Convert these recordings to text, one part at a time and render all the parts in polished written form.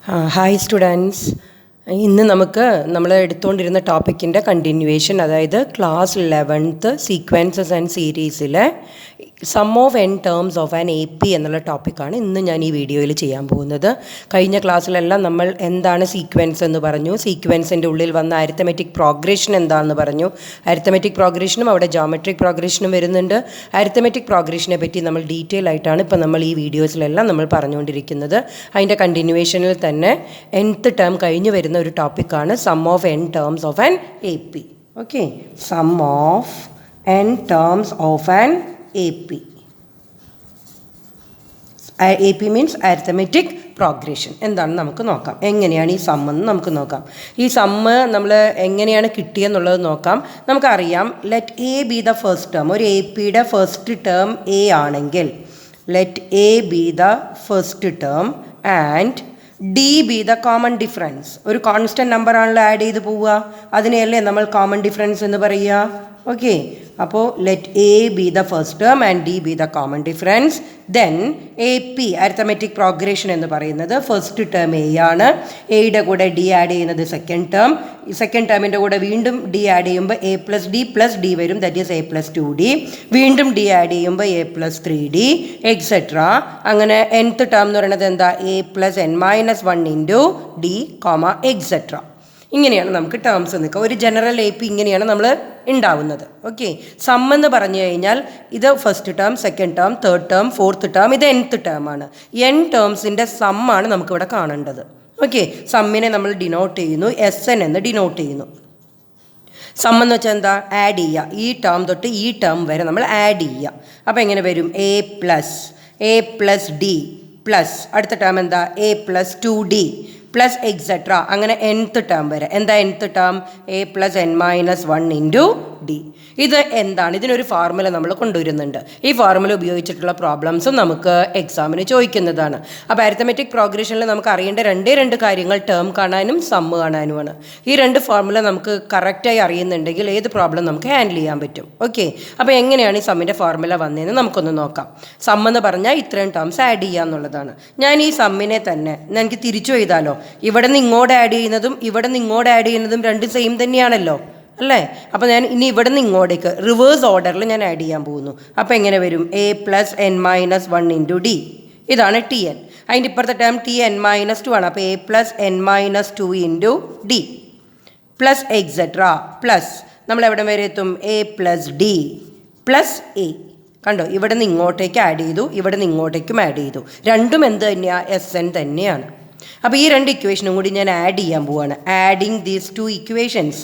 Hi students, ഇന്ന് നമുക്ക് നമ്മൾ എടുത്തുകൊണ്ടിരുന്ന ടോപ്പിക്കിൻ്റെ കണ്ടിന്യൂവേഷൻ, അതായത് ക്ലാസ് 11th സീക്വൻസസ് ആൻഡ് സീരീസിലെ sum of n terms of an AP എന്നുള്ള ടോപ്പിക്കാണ് ഇന്ന് ഞാൻ ഈ വീഡിയോയിൽ ചെയ്യാൻ പോകുന്നത്. കഴിഞ്ഞ ക്ലാസ്സിലെല്ലാം നമ്മൾ എന്താണ് സീക്വൻസ് എന്ന് പറഞ്ഞു, സീക്വൻസിൻ്റെ ഉള്ളിൽ വന്ന അരിത്തമെറ്റിക് പ്രോഗ്രഷൻ എന്താണെന്ന് പറഞ്ഞു. അരിത്തമെറ്റിക് പ്രോഗ്രഷനും അവിടെ ജോമെട്രിക് പ്രോഗ്രഷനും വരുന്നുണ്ട്. അരിത്തമെറ്റിക് പ്രോഗ്രഷനെ പറ്റി നമ്മൾ ഡീറ്റെയിൽ ആയിട്ടാണ് ഇപ്പോൾ നമ്മൾ ഈ വീഡിയോസിലെല്ലാം നമ്മൾ പറഞ്ഞുകൊണ്ടിരിക്കുന്നത്. അതിൻ്റെ കണ്ടിന്യൂവേഷനിൽ തന്നെ nth ടേം കഴിഞ്ഞ് വരുന്ന ഒരു ടോപ്പിക്കാണ് sum of n terms of an AP. Okay, sum of n terms of an AP. AP means arithmetic progression എന്താണെന്ന് നമുക്ക് നോക്കാം. എങ്ങനെയാണ് ഈ സം എന്ന് നമുക്ക് നോക്കാം. ഈ സമ്മ് നമ്മൾ എങ്ങനെയാണ് കിട്ടിയെന്നുള്ളത് നോക്കാം. നമുക്കറിയാം, let A B the first term. ഒരു എ പിയുടെ ഫസ്റ്റ് ടേം എ ആണെങ്കിൽ let A B the first term and D B the common difference. ഒരു കോൺസ്റ്റൻറ്റ് നമ്പർ ആണല്ലോ ആഡ് ചെയ്ത് പോവുക, അതിനെയല്ലേ നമ്മൾ കോമൺ ഡിഫറൻസ് എന്ന് പറയുക. ഓക്കെ, അപ്പോൾ let A B the first term and D B the common difference. Then A P arithmetic progression എന്ന് പറയുന്നത് ഫസ്റ്റ് ടേം എ ആണ്, എയുടെ കൂടെ ഡി ആഡ് ചെയ്യുന്നത് സെക്കൻഡ് ടേം, സെക്കൻഡ് ടേമിൻ്റെ കൂടെ വീണ്ടും ഡി ആഡ് ചെയ്യുമ്പോൾ എ പ്ലസ് ഡി വരും, that is A plus 2d. വീണ്ടും ഡി ആഡ് ചെയ്യുമ്പോൾ എ പ്ലസ് 3d എക്സെട്ര. അങ്ങനെ nth ടേം എന്ന് പറയുന്നത് എന്താ, A plus n minus 1 into D comma etcetera. ഇങ്ങനെയാണ് നമുക്ക് ടേംസ് നിൽക്കുക. ഒരു ജനറൽ AP ഇങ്ങനെയാണ് നമ്മൾ ഉണ്ടാവുന്നത്. ഓക്കെ, സം എന്ന് പറഞ്ഞു കഴിഞ്ഞാൽ ഇത് first term, second term, third term, fourth term, ഇത് nth ടേം ആണ്. n ടേംസിൻ്റെ സമ്മാണ് നമുക്കിവിടെ കാണേണ്ടത്. ഓക്കെ, സമ്മിനെ നമ്മൾ ഡിനോട്ട് ചെയ്യുന്നു, SN എന്ന് ഡിനോട്ട് ചെയ്യുന്നു. സം എന്ന് വെച്ചാൽ എന്താ, ആഡ് ചെയ്യുക. ഈ ടേം തൊട്ട് ഈ ടേം വരെ നമ്മൾ ആഡ് ചെയ്യുക. അപ്പോൾ എങ്ങനെ വരും, എ പ്ലസ് ഡി പ്ലസ് അടുത്ത ടേം എന്താ, A plus 2d plus etcetera. അങ്ങനെ nth ടേം വരെ. എന്താ nth term, A plus n minus 1 into D. ഇത് എന്താണ്, ഇതിനൊരു ഫോർമുല നമ്മൾ കൊണ്ടുവരുന്നുണ്ട്. ഈ ഫോർമുല ഉപയോഗിച്ചിട്ടുള്ള പ്രോബ്ലംസും നമുക്ക് എക്സാമിന് ചോദിക്കുന്നതാണ്. അപ്പോൾ അരിത്തമെറ്റിക് പ്രോഗ്രഷനിൽ നമുക്ക് അറിയേണ്ട രണ്ട് കാര്യങ്ങൾ ടേം കാണാനും സമ്മ് കാണാനുമാണ്. ഈ രണ്ട് ഫോർമുല നമുക്ക് കറക്റ്റായി അറിയുന്നുണ്ടെങ്കിൽ ഏത് പ്രോബ്ലം നമുക്ക് ഹാൻഡിൽ ചെയ്യാൻ പറ്റും. ഓക്കെ, അപ്പോൾ എങ്ങനെയാണ് ഈ സമ്മിൻ്റെ ഫോർമുല വന്നതെന്ന് നമുക്കൊന്ന് നോക്കാം. സം എന്ന് പറഞ്ഞാൽ ഇത്രയും ടേംസ് ആഡ് ചെയ്യുക എന്നുള്ളതാണ്. ഞാൻ ഈ സമ്മിനെ തന്നെ എനിക്ക് തിരിച്ചു എഴുതാലോ. ഇവിടെ നിന്ന് ഇങ്ങോട്ട് ആഡ് ചെയ്യുന്നതും ഇവിടെ നിന്ന് ഇങ്ങോട്ട് ആഡ് ചെയ്യുന്നതും രണ്ടും സെയിം തന്നെയാണല്ലോ, അല്ലേ? അപ്പോൾ ഞാൻ ഇനി ഇവിടെ നിന്ന് ഇങ്ങോട്ടേക്ക് റിവേഴ്സ് ഓർഡറിൽ ഞാൻ ആഡ് ചെയ്യാൻ പോകുന്നു. അപ്പോൾ എങ്ങനെ വരും, A plus n minus 1 into D. ഇതാണ് TN. അതിൻ്റെ ഇപ്പുറത്തെ ടേം TN മൈനസ് 2 ആണ്. അപ്പോൾ A plus n minus 2 into D plus etcetera plus നമ്മൾ എവിടെ വരെ എത്തും, A plus D plus A. കണ്ടോ, ഇവിടെ നിന്ന് ഇങ്ങോട്ടേക്ക് ആഡ് ചെയ്തു, ഇവിടെ നിന്ന് ഇങ്ങോട്ടേക്കും ആഡ് ചെയ്തു. രണ്ടും എന്ത് തന്നെയാണ്, SN തന്നെയാണ്. അപ്പോൾ ഈ രണ്ട് ഇക്വേഷനും കൂടി ഞാൻ ആഡ് ചെയ്യാൻ പോവാണ്. Adding these two equations,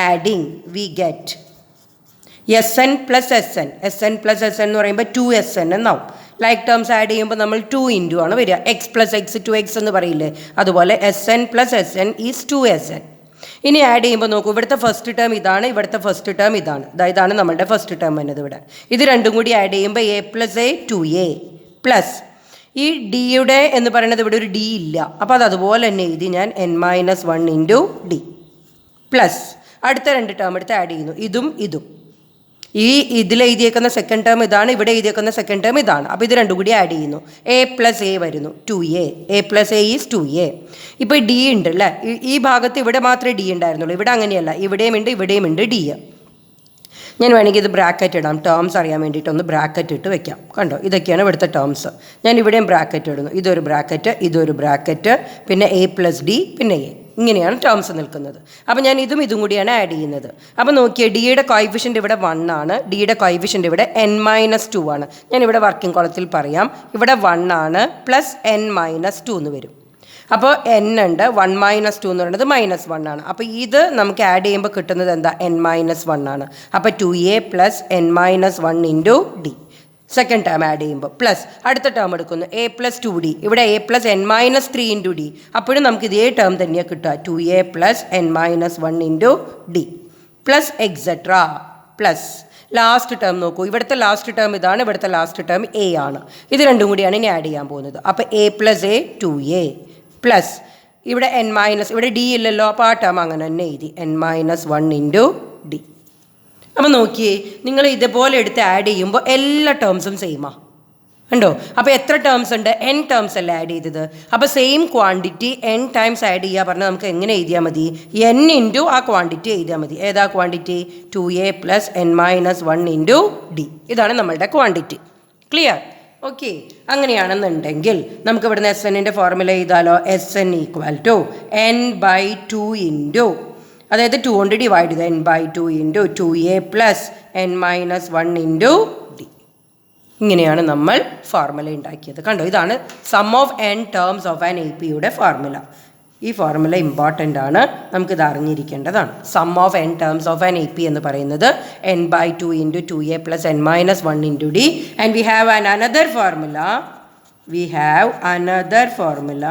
adding we get SN plus SN. SN plus SN എന്ന് പറയുമ്പോൾ 2SN എന്നാവും. ലൈക്ക് ടേംസ് ആഡ് ചെയ്യുമ്പോൾ നമ്മൾ 2 ഇൻറ്റു ആണ് വരിക. എക്സ് പ്ലസ് എക്സ് 2x എന്ന് പറയില്ലേ, അതുപോലെ SN plus SN is 2SN. ഇനി ആഡ് ചെയ്യുമ്പോൾ നോക്കൂ, ഇവിടുത്തെ ഫസ്റ്റ് ടേം ഇതാണ്, ഇവിടുത്തെ ഫസ്റ്റ് ടേം ഇതാണ്. ഇതാണ് നമ്മുടെ ഫസ്റ്റ് ടേം വന്നത് ഇവിടെ. ഇത് രണ്ടും കൂടി ആഡ് ചെയ്യുമ്പോൾ A plus A 2a plus ഈ ഡിയുടെ എന്ന് പറയുന്നത് ഇവിടെ ഒരു ഡി ഇല്ല, അപ്പോൾ അത് അതുപോലെ തന്നെ എഴുതി ഞാൻ n minus 1 into D plus അടുത്ത രണ്ട് ടേം എടുത്ത് ആഡ് ചെയ്യുന്നു, ഇതും. ഈ ഇതിൽ എഴുതിയേക്കുന്ന സെക്കൻഡ് ടേം ഇതാണ്, ഇവിടെ എഴുതിയേക്കുന്ന സെക്കൻഡ് ടേം ഇതാണ്. അപ്പോൾ ഇത് രണ്ടും കൂടി ആഡ് ചെയ്യുന്നു, എ പ്ലസ് എ വരുന്നു 2a. A plus A is 2a. ഇപ്പോൾ ഡി ഉണ്ട് അല്ലേ, ഈ ഭാഗത്ത് ഇവിടെ മാത്രമേ ഡി ഉണ്ടായിരുന്നുള്ളൂ, ഇവിടെ അങ്ങനെയല്ല, ഇവിടെയും ഉണ്ട് ഡി. ഞാൻ വേണമെങ്കിൽ ഇത് ബ്രാക്കറ്റ് ഇടാം, ടേംസ് അറിയാൻ വേണ്ടിയിട്ടൊന്ന് ബ്രാക്കറ്റ് ഇട്ട് വെക്കാം. കണ്ടോ, ഇതൊക്കെയാണ് ഇവിടുത്തെ ടേംസ്. ഞാൻ ഇവിടെയും ബ്രാക്കറ്റ് ഇടുന്നു, ഇതൊരു ബ്രാക്കറ്റ്, പിന്നെ എ പ്ലസ് ഡി, പിന്നെ എ. ഇങ്ങനെയാണ് ടേംസ് നിൽക്കുന്നത്. അപ്പോൾ ഞാൻ ഇതും കൂടിയാണ് ആഡ് ചെയ്യുന്നത്. അപ്പോൾ നോക്കിയേ, ഡിയുടെ കോയിഫിഷ്യൻ്റ് ഇവിടെ 1 ആണ്, ഡിയുടെ കോയിഫിഷ്യൻ്റ് ഇവിടെ n മൈനസ് 2 ആണ്. ഞാനിവിടെ വർക്കിംഗ് കോളത്തിൽ പറയാം, ഇവിടെ 1 ആണ് പ്ലസ് n മൈനസ് 2 എന്ന് വരും. അപ്പോൾ n ഉണ്ട്, 1 മൈനസ് 2 എന്ന് പറയുന്നത് മൈനസ് 1 ആണ്. അപ്പോൾ ഇത് നമുക്ക് ആഡ് ചെയ്യുമ്പോൾ കിട്ടുന്നത് എന്താ, n മൈനസ് 1 ആണ്. അപ്പോൾ 2a plus n minus 1 into D. Second term add ചെയ്യുമ്പോൾ പ്ലസ് അടുത്ത ടേം എടുക്കുന്നു, എ പ്ലസ് 2d. ഇവിടെ A plus n minus 3 into D. അപ്പോഴും നമുക്ക് ഇതേ ടേം തന്നെയാണ് കിട്ടുക, 2a plus n minus 1 into D plus etcetera plus last term നോക്കൂ, ഇവിടുത്തെ ലാസ്റ്റ് ടേം ഇതാണ്, ഇവിടുത്തെ ലാസ്റ്റ് ടേം എ ആണ്. ഇത് രണ്ടും കൂടിയാണ് ഇനി ആഡ് ചെയ്യാൻ പോകുന്നത്. അപ്പോൾ A plus A 2a plus ഇവിടെ n മൈനസ്, ഇവിടെ ഡി ഇല്ലല്ലോ, അപ്പോൾ ആ ടേം അങ്ങനെ തന്നെ എഴുതി, n മൈനസ് 1 ഇൻറ്റു ഡി. അപ്പോൾ നോക്കിയേ, നിങ്ങൾ ഇതുപോലെ എടുത്ത് ആഡ് ചെയ്യുമ്പോൾ എല്ലാ ടേംസും സെയിമാണ്. ഉണ്ടോ? അപ്പോൾ എത്ര ടേംസ് ഉണ്ട്? n ടേംസ് അല്ലേ ആഡ് ചെയ്തത്. അപ്പോൾ same quantity n times add ചെയ്യുക പറഞ്ഞാൽ നമുക്ക് എങ്ങനെ എഴുതിയാൽ മതി? n ഇൻറ്റു ആ ക്വാണ്ടിറ്റി എഴുതിയാൽ മതി. ഏതാ ക്വാണ്ടിറ്റി? 2a + n - 1 × d. ഇതാണ് നമ്മളുടെ ക്വാണ്ടിറ്റി. ക്ലിയർ? ഓക്കെ. അങ്ങനെയാണെന്നുണ്ടെങ്കിൽ നമുക്ക് ഇവിടുന്ന് എസ് എന്നിൻ്റെ ഫോർമുല എഴുതാലോ. SN = n/2 ഇൻറ്റു, അതായത് 2 കൊണ്ട് ഡിവൈഡ് ചെയ്ത് n/2 into 2a + n - 1 × d. ഇങ്ങനെയാണ് നമ്മൾ ഫോർമുല ഉണ്ടാക്കിയത്. കണ്ടോ? ഇതാണ് sum of n terms of an AP-യുടെ ഫോർമുല. ഈ ഫോർമുല ഇമ്പോർട്ടൻ്റ് ആണ്, നമുക്കിത് അറിഞ്ഞിരിക്കേണ്ടതാണ്. Sum of n terms of an AP എന്ന് പറയുന്നത് n/2 into 2a + n - 1 × d. And we have another formula.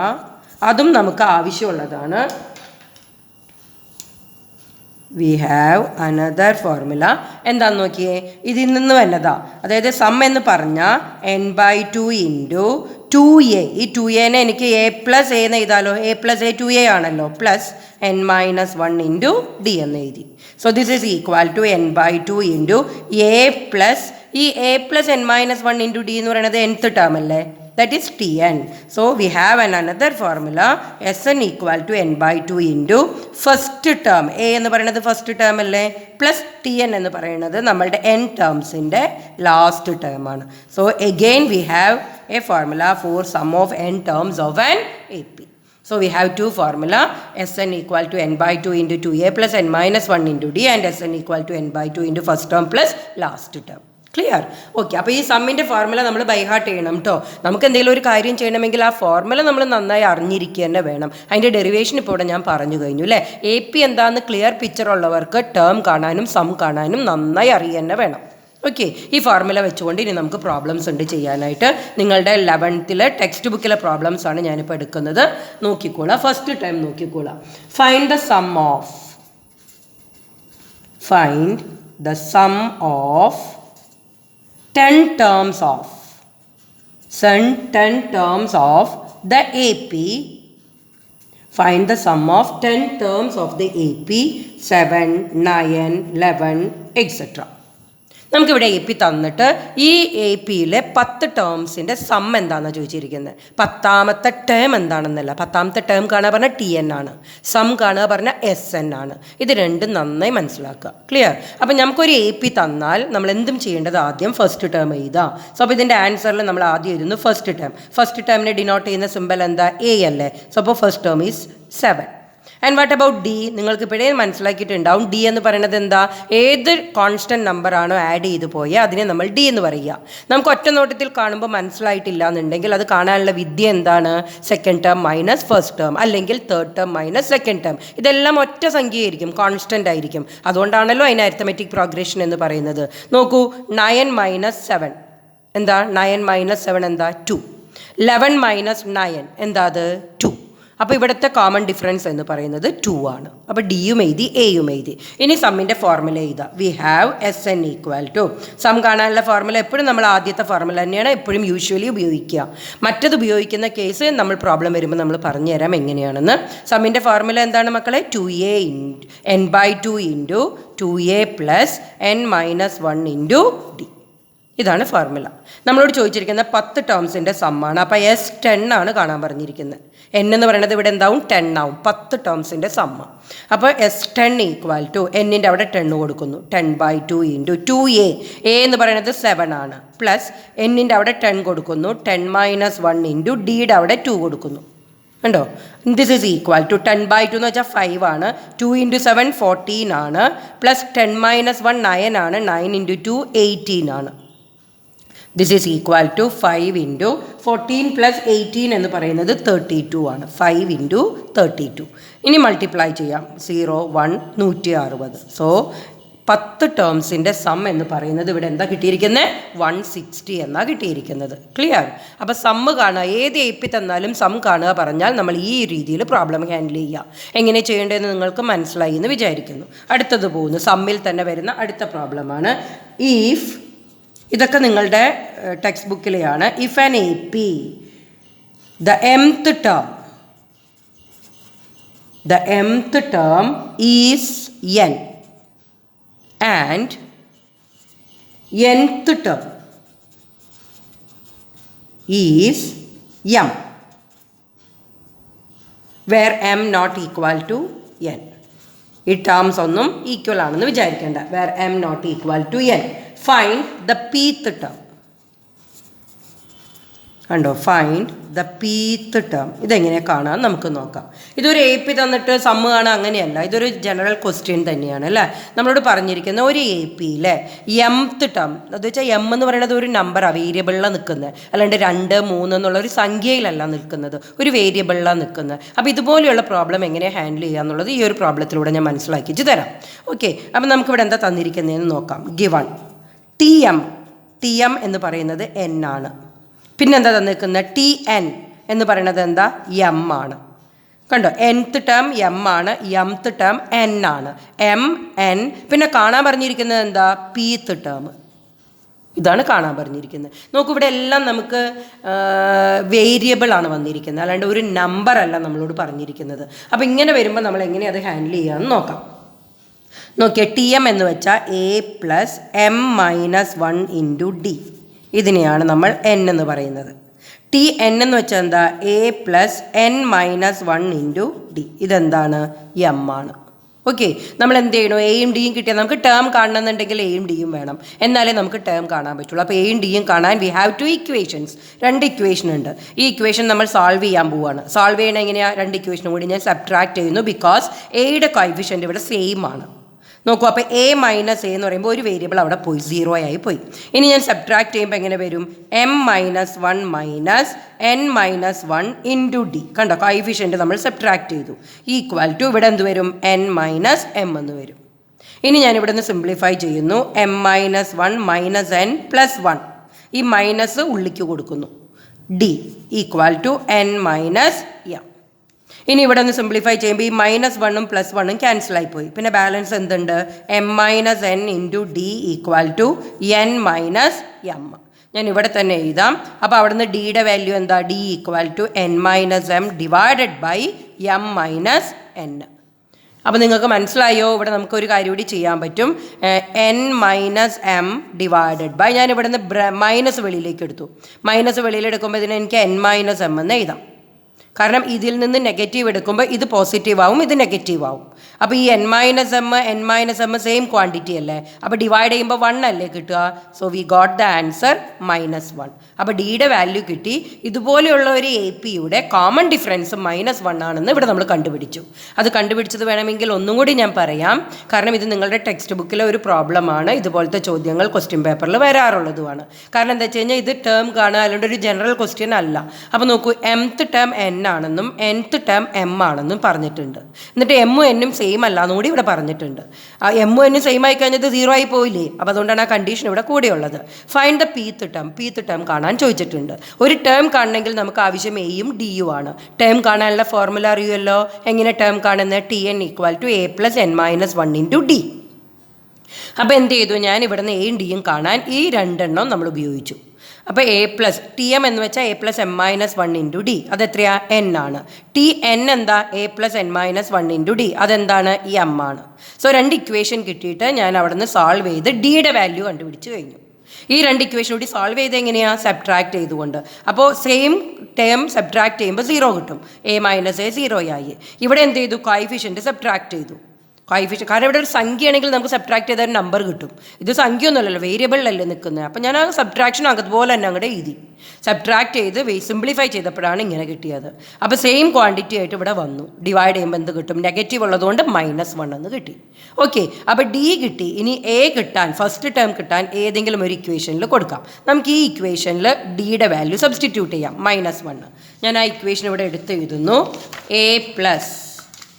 അതും നമുക്ക് ആവശ്യമുള്ളതാണ്. We have another formula. എന്താണെന്ന് നോക്കിയേ, ഇതിൽ നിന്ന് വന്നതാ. അതായത് സം എന്ന് പറഞ്ഞാൽ n/2 ഇൻറ്റു 2a. ഈ 2aനെ എനിക്ക് a + a എന്ന് എഴുതാലോ. a + a 2a ആണല്ലോ. പ്ലസ് n - 1 × d എന്ന് എഴുതി. So this is equal to n/2 into a plus ഈ a + n - 1 × d എന്ന് പറയുന്നത് nth ടേം അല്ലേ. That is Tn. So we have another formula. Sn = n/2 into first term. A എന്ന് പറയുന്നത് first term അല്ലേ. Plus Tn എന്ന് പറയുന്നത് നമ്മളുടെ n ടേംസിൻ്റെ ലാസ്റ്റ് ടേം ആണ്. So again we have a formula for sum of n terms of an AP. So we have two formula. Sn = n/2 into 2a + n - 1 × d and Sn = n/2 into first term plus last term. Clear? Okay. അപ്പോൾ ഈ സമ്മിൻ്റെ formula നമ്മൾ by heart ചെയ്യണം കേട്ടോ. നമുക്ക് എന്തെങ്കിലും ഒരു കാര്യം ചെയ്യണമെങ്കിൽ ആ ഫോർമുല നമ്മൾ നന്നായി അറിഞ്ഞിരിക്കുക തന്നെ വേണം. അതിൻ്റെ ഡെറിവേഷൻ ഇപ്പോൾ ഇവിടെ ഞാൻ പറഞ്ഞു കഴിഞ്ഞു അല്ലേ. AP എന്താണെന്ന് ക്ലിയർ പിക്ചർ ഉള്ളവർക്ക് ടേം കാണാനും സം കാണാനും നന്നായി അറിയുക തന്നെ വേണം. ഓക്കെ. ഈ ഫോർമുല വെച്ചുകൊണ്ട് ഇനി നമുക്ക് പ്രോബ്ലംസ് ഉണ്ട് ചെയ്യാനായിട്ട്. നിങ്ങളുടെ 11th ടെക്സ്റ്റ് ബുക്കിലെ പ്രോബ്ലംസ് ആണ് ഞാനിപ്പോൾ എടുക്കുന്നത്. നോക്കിക്കോളാം. ഫസ്റ്റ് ടൈം നോക്കിക്കോളാം. Find the sum of 10 terms of the AP. Find the sum of 10 terms of the AP 7, 9, 11, etc. നമുക്കിവിടെ AP തന്നിട്ട് ഈ APയിലെ 10 ടേംസിൻ്റെ സം എന്താണെന്ന് ചോദിച്ചിരിക്കുന്നത്. 10ാമത്തെ ടേം എന്താണെന്നല്ല. 10ാമത്തെ ടേം കാണുക പറഞ്ഞാൽ Tn ആണ്. സം കാണുക പറഞ്ഞാൽ Sn ആണ്. ഇത് രണ്ടും നന്നായി മനസ്സിലാക്കുക. ക്ലിയർ? അപ്പം നമുക്കൊരു AP തന്നാൽ നമ്മൾ എന്തും ചെയ്യേണ്ടത് ആദ്യം ഫസ്റ്റ് ടേം എഴുതാം. സോ അപ്പോൾ ഇതിൻ്റെ ആൻസറിൽ നമ്മൾ ആദ്യം എഴുതുന്നു ഫസ്റ്റ് ടേം. ഫസ്റ്റ് ടേമിനെ ഡിനോട്ട് ചെയ്യുന്ന സിമ്പൽ എന്താ? A അല്ലേ. സോ അപ്പോൾ first term is 7. And what about D? നിങ്ങൾക്ക് ഇപ്പോഴേ മനസ്സിലാക്കിയിട്ടുണ്ടാവും. ഡി എന്ന് പറയുന്നത് എന്താ? ഏത് കോൺസ്റ്റൻറ്റ് നമ്പറാണോ ആഡ് ചെയ്ത് പോയാൽ അതിനെ നമ്മൾ ഡി എന്ന് പറയുക. നമുക്ക് ഒറ്റ നോട്ടത്തിൽ കാണുമ്പോൾ മനസ്സിലായിട്ടില്ല എന്നുണ്ടെങ്കിൽ അത് കാണാനുള്ള വിദ്യ എന്താണ്? Second term minus first term, അല്ലെങ്കിൽ third term minus second term. ഇതെല്ലാം ഒറ്റ സംഖ്യയായിരിക്കും, കോൺസ്റ്റൻ്റ് ആയിരിക്കും. അതുകൊണ്ടാണല്ലോ അതിന് അരിത്തമെറ്റിക് പ്രോഗ്രഷൻ എന്ന് പറയുന്നത്. നോക്കൂ, 9 - 7 എന്താ? 9 - 7 എന്താ? 2. 11 - 9 എന്താ? അത് 2. അപ്പോൾ ഇവിടുത്തെ കോമൺ ഡിഫറൻസ് എന്ന് പറയുന്നത് 2 ആണ്. അപ്പോൾ ഡിയും എഴുതി, എയും എഴുതി. ഇനി സമ്മിൻ്റെ ഫോർമുല എഴുതാം. വി ഹാവ് Sn = സം കാണാനുള്ള ഫോർമുല എപ്പോഴും നമ്മൾ ആദ്യത്തെ ഫോർമുല തന്നെയാണ് എപ്പോഴും യൂഷ്വലി ഉപയോഗിക്കുക. മറ്റത് ഉപയോഗിക്കുന്ന കേസ് നമ്മൾ പ്രോബ്ലം വരുമ്പോൾ നമ്മൾ പറഞ്ഞു തരാം എങ്ങനെയാണെന്ന്. സമ്മിൻ്റെ ഫോർമുല എന്താണ് മക്കളെ? 2a n/2 into 2a + n - 1 × d. ഇതാണ് ഫോർമുല. നമ്മളോട് ചോദിച്ചിരിക്കുന്ന 10 ടേംസിൻ്റെ സമ്മാണ്. അപ്പോൾ S10 ആണ് കാണാൻ പറഞ്ഞിരിക്കുന്നത്. n എന്ന് പറയുന്നത് ഇവിടെ എന്താവും? 10 ആവും. 10 ടേംസിൻ്റെ സമ്മ. അപ്പോൾ S10 = എന്നിൻ്റെ അവിടെ 10 കൊടുക്കുന്നു. 10/2 ഇൻറ്റു 2a. a എന്ന് പറയുന്നത് 7 ആണ്. പ്ലസ് എന്നിൻ്റെ അവിടെ 10 കൊടുക്കുന്നു. 10 - 1 ഇൻറ്റു ഡിയുടെ അവിടെ 2 കൊടുക്കുന്നു. ഉണ്ടോ? ദിസ് ഈസ് ഈക്വൽ ടു 10/2 എന്ന് വെച്ചാൽ 5 ആണ്. 2 × 7 14 ആണ്. പ്ലസ് 10 - 1 9 ആണ്. 9 × 2 18 ആണ്. This is equal to 5 into 14 + 18 എന്ന് പറയുന്നത് 32 ആണ്. 5 ഇൻറ്റു 32. ഇനി മൾട്ടിപ്ലൈ ചെയ്യാം. 0 1 160. സോ 10 ടേംസിൻ്റെ സം എന്ന് പറയുന്നത് ഇവിടെ എന്താ കിട്ടിയിരിക്കുന്നത്? 160 എന്നാണ് കിട്ടിയിരിക്കുന്നത്. ക്ലിയർ? അപ്പോൾ സമ്മ് കാണുക. ഏത് AP തന്നാലും സം കാണുക പറഞ്ഞാൽ നമ്മൾ ഈ രീതിയിൽ പ്രോബ്ലം ഹാൻഡിൽ ചെയ്യുക. എങ്ങനെ ചെയ്യേണ്ടതെന്ന് നിങ്ങൾക്ക് മനസ്സിലായി എന്ന് വിചാരിക്കുന്നു. അടുത്തത് പോകുന്നു. സമ്മിൽ തന്നെ വരുന്ന അടുത്ത പ്രോബ്ലമാണ്. ഇതൊക്കെ നിങ്ങളുടെ ടെക്സ്റ്റ് ബുക്കിലെയാണ്. If an AP the mth term is n and nth term is M, where M not equal to N. ഈ ടേംസ് ഒന്നും ഈക്വൽ ആണെന്ന് വിചാരിക്കേണ്ട. Where M not equal to N. Find the pth term. കണ്ടോ, find the pth term. ഇതെങ്ങനെ കാണാൻ നമുക്ക് നോക്കാം. ഇതൊരു എ പി തന്നിട്ട് സമ്മ് കാണാൻ അങ്ങനെയല്ല, ഇതൊരു ജനറൽ ക്വസ്റ്റ്യൻ തന്നെയാണ് അല്ലേ. നമ്മളോട് പറഞ്ഞിരിക്കുന്ന ഒരു എ പിയിലെ എംത്ത് ടേം, അത് വെച്ചാൽ എം എന്ന് പറയുന്നത് ഒരു നമ്പറാണ്, വേരിയബിളിലാണ് നിൽക്കുന്നത്. അല്ലാണ്ട് 2, 3 എന്നുള്ള ഒരു സംഖ്യയിലല്ല നിൽക്കുന്നത്, ഒരു വേരിയബിളിലാണ് നിൽക്കുന്നത്. അപ്പോൾ ഇതുപോലെയുള്ള പ്രോബ്ലം എങ്ങനെ ഹാൻഡിൽ ചെയ്യുക എന്നുള്ളത് ഈ ഒരു പ്രോബ്ലത്തിലൂടെ ഞാൻ മനസ്സിലാക്കിച്ച് തരാം. ഓക്കെ, അപ്പം നമുക്കിവിടെ എന്താ തന്നിരിക്കുന്നതെന്ന് നോക്കാം. ഗിവൺ ടി എം എന്ന് പറയുന്നത് എൻ ആണ്. പിന്നെന്താ തന്നിരിക്കുന്നത്? ടി എൻ എന്ന് പറയുന്നത് എന്താ? എം ആണ്. കണ്ടോ, nth ടേം എം ആണ്, mth ടേം എൻ ആണ്. M N. പിന്നെ കാണാൻ പറഞ്ഞിരിക്കുന്നത് എന്താ? പീത്ത് ടേം. ഇതാണ് കാണാൻ പറഞ്ഞിരിക്കുന്നത്. നോക്കൂ, ഇവിടെ എല്ലാം നമുക്ക് വേരിയബിൾ ആണ് വന്നിരിക്കുന്നത്, അല്ലാണ്ട് ഒരു നമ്പർ അല്ല നമ്മളോട് പറഞ്ഞിരിക്കുന്നത്. അപ്പോൾ ഇങ്ങനെ വരുമ്പോൾ നമ്മൾ എങ്ങനെ അത് ഹാൻഡിൽ ചെയ്യാമെന്ന് നോക്കാം. നോക്കിയാൽ ടി എം എന്ന് വെച്ചാൽ A plus M minus 1 into D. ഇതിനെയാണ് നമ്മൾ എൻ എന്ന് പറയുന്നത്. ടി എൻ എന്ന് വെച്ചാൽ എന്താ? A plus N minus 1 into D. ഇതെന്താണ്? എം ആണ്. ഓക്കെ, നമ്മൾ എന്ത് ചെയ്യണോ? എയും ഡിയും കിട്ടിയാൽ നമുക്ക് ടേം കാണണമെന്നുണ്ടെങ്കിൽ എയും ഡിയും വേണം, എന്നാലേ നമുക്ക് ടേം കാണാൻ പറ്റുള്ളൂ. അപ്പോൾ എയും ഡിയും കാണാൻ വി ഹാവ് 2 ഇക്വേഷൻസ്. 2 ഇക്വേഷൻ ഉണ്ട്. ഈ ഇക്വേഷൻ നമ്മൾ സോൾവ് ചെയ്യാൻ പോവുകയാണ്. സോൾവ് ചെയ്യണം എങ്ങനെയാണ്? 2 ഇക്വേഷനും കൂടി ഞാൻ സബ്ട്രാക്ട് ചെയ്യുന്നു, ബിക്കോസ് എയുടെ കോഎഫിഷ്യൻ്റ് ഇവിടെ സെയിം ആണ്. നോക്കൂ, അപ്പോൾ എ മൈനസ് എ എന്ന് പറയുമ്പോൾ ഒരു വേരിയബിൾ അവിടെ പോയി, 0 ആയി പോയി. ഇനി ഞാൻ സബ്ട്രാക്ട് ചെയ്യുമ്പോൾ എങ്ങനെ വരും? M minus 1 minus N minus 1 into D. കണ്ടോ, കോഎഫിഷ്യൻ്റ് നമ്മൾ സബ്ട്രാക്ട് ചെയ്തു. ഈക്വൽ ടു ഇവിടെ എന്ത് വരും? എൻ മൈനസ് എം എന്ന് വരും. ഇനി ഞാൻ ഇവിടെ നിന്ന് സിംപ്ലിഫൈ ചെയ്യുന്നു. M minus 1 minus N plus 1. ഈ മൈനസ് ഉള്ളിക്ക് കൊടുക്കുന്നു. D equal to N minus M. ഇനി ഇവിടെ ഒന്ന് സിംപ്ലിഫൈ ചെയ്യുമ്പോൾ ഈ -1ഉം +1ഉം ക്യാൻസൽ ആയിപ്പോയി. പിന്നെ ബാലൻസ് എന്തുണ്ട്? M minus N into D equal to N minus M. ഞാൻ ഇവിടെ തന്നെ എഴുതാം. അപ്പോൾ അവിടുന്ന് ഡിയുടെ വാല്യൂ എന്താ? D equal to N minus M divided by M minus N. അപ്പോൾ നിങ്ങൾക്ക് മനസ്സിലായോ? ഇവിടെ നമുക്കൊരു കാര്യം കൂടി ചെയ്യാൻ പറ്റും. N minus M divided by, ഞാൻ ഇവിടെ നിന്ന് മൈനസ് വെളിയിലേക്ക് എടുത്തു. മൈനസ് വെളിയിലെടുക്കുമ്പോൾ ഇതിന് എനിക്ക് എൻ മൈനസ് എം എന്ന് എഴുതാം. കാരണം ഇതിൽ നിന്ന് നെഗറ്റീവ് എടുക്കുമ്പോൾ ഇത് പോസിറ്റീവ് ആവും, ഇത് നെഗറ്റീവ് ആവും. അപ്പോൾ ഈ N minus M same quantity അല്ലേ. അപ്പോൾ ഡിവൈഡ് ചെയ്യുമ്പോൾ 1 അല്ലേ കിട്ടുക. So we got the answer -1. അപ്പോൾ ഡിയുടെ വാല്യൂ കിട്ടി. ഇതുപോലെയുള്ള ഒരു എ പിയുടെ കോമൺ ഡിഫറൻസ് -1 ആണെന്ന് ഇവിടെ നമ്മൾ കണ്ടുപിടിച്ചു. അത് കണ്ടുപിടിച്ചത് വേണമെങ്കിൽ ഒന്നും കൂടി ഞാൻ പറയാം, കാരണം ഇത് നിങ്ങളുടെ ടെക്സ്റ്റ് ബുക്കിലെ ഒരു പ്രോബ്ലമാണ്. ഇതുപോലത്തെ ചോദ്യങ്ങൾ ക്വസ്റ്റ്യൻ പേപ്പറിൽ വരാറുള്ളതുമാണ്. കാരണം എന്താ വെച്ച് കഴിഞ്ഞാൽ ഇത് ടേം കാണുക, അല്ലാണ്ട് ഒരു ജനറൽ ക്വസ്റ്റ്യൻ അല്ല. അപ്പോൾ നോക്കൂ, mth ടേം എൻ ആണെന്നും nth ടേം എം ആണെന്നും പറഞ്ഞിട്ടുണ്ട്. എന്നിട്ട് എമ്മും എന്നും സെയിം അല്ല എന്നുകൂടി ഇവിടെ പറഞ്ഞിട്ടുണ്ട്. ആ എമ്മും എന്നും സെയിം ആയി കഴിഞ്ഞത് 0 ആയി പോയില്ലേ. അപ്പോൾ അതുകൊണ്ടാണ് ആ കണ്ടീഷൻ ഇവിടെ കൂടെയുള്ളത്. ഫൈൻഡ് ദ പീത്ത് ടേം കാണാൻ ചോദിച്ചിട്ടുണ്ട്. ഒരു ടേം കാണണമെങ്കിൽ നമുക്ക് ആവശ്യം എയും ഡിയും ആണ്. ടേം കാണാനുള്ള ഫോർമുല അറിയുമല്ലോ. എങ്ങനെ ടേം കാണുന്നത്? T N equal to A plus N minus 1 into D. അപ്പോൾ എന്ത് ചെയ്തു? ഞാൻ ഇവിടുന്ന് എയും ഡിയും കാണാൻ ഈ 2 എണ്ണം നമ്മൾ ഉപയോഗിച്ചു. അപ്പോൾ എ പ്ലസ് ടി എം എന്ന് വെച്ചാൽ A plus M minus 1 into D. അതെത്രയാ? എൻ ആണ്. ടി എൻ എന്താ? A plus N minus 1 into D. അതെന്താണ്? ഈ എം ആണ്. സോ 2 ഇക്വേഷൻ കിട്ടിയിട്ട് ഞാൻ അവിടെ നിന്ന് സോൾവ് ചെയ്ത് ഡിയുടെ വാല്യൂ കണ്ടുപിടിച്ച് കഴിഞ്ഞു. ഈ 2 ഇക്വേഷൻ കൂടി സോൾവ് ചെയ്ത് എങ്ങനെയാണ്? സബ്ട്രാക്ട് ചെയ്തുകൊണ്ട്. അപ്പോൾ സെയിം ടേം സബ്ട്രാക്ട് ചെയ്യുമ്പോൾ 0 കിട്ടും. എ മൈനസ് എ 0 ആയി. ഇവിടെ എന്ത് ചെയ്തു? കോഎഫിഷ്യൻ്റ് സബ്ട്രാക്ട് ചെയ്തു. കോഎഫിഷ്യൻ്റ്, കാരണം ഇവിടെ ഒരു സംഖ്യയാണെങ്കിൽ നമുക്ക് സബ്ട്രാക്ട് ചെയ്താൽ ഒരു നമ്പർ കിട്ടും. ഇത് സംഖ്യയൊന്നുമല്ലല്ലോ, വേരിയബിളിലല്ലേ നിൽക്കുന്നത്. അപ്പോൾ ഞാൻ ആ സബ്ട്രാക്ഷൻ അതുപോലെ തന്നെ അങ്ങോട്ട് എഴുതി. സബ്ട്രാക്ട് ചെയ്ത് സിംപ്ലിഫൈ ചെയ്തപ്പോഴാണ് ഇങ്ങനെ കിട്ടിയത്. അപ്പോൾ സെയിം ക്വാണ്ടിറ്റി ആയിട്ട് ഇവിടെ വന്നു. ഡിവൈഡ് ചെയ്യുമ്പോൾ എന്ത് കിട്ടും? നെഗറ്റീവ് ഉള്ളതുകൊണ്ട് -1 എന്ന് കിട്ടി. ഓക്കെ, അപ്പോൾ ഡി കിട്ടി. ഇനി എ കിട്ടാൻ, ഫസ്റ്റ് ടേം കിട്ടാൻ ഏതെങ്കിലും ഒരു ഇക്വേഷനിൽ കൊടുക്കാം. നമുക്ക് ഈ ഇക്വേഷനിൽ ഡിയുടെ വാല്യൂ സബ്സ്റ്റിറ്റ്യൂട്ട് ചെയ്യാം, -1. ഞാൻ ആ ഇക്വേഷൻ ഇവിടെ എടുത്ത് എഴുതുന്നു. എ പ്ലസ്,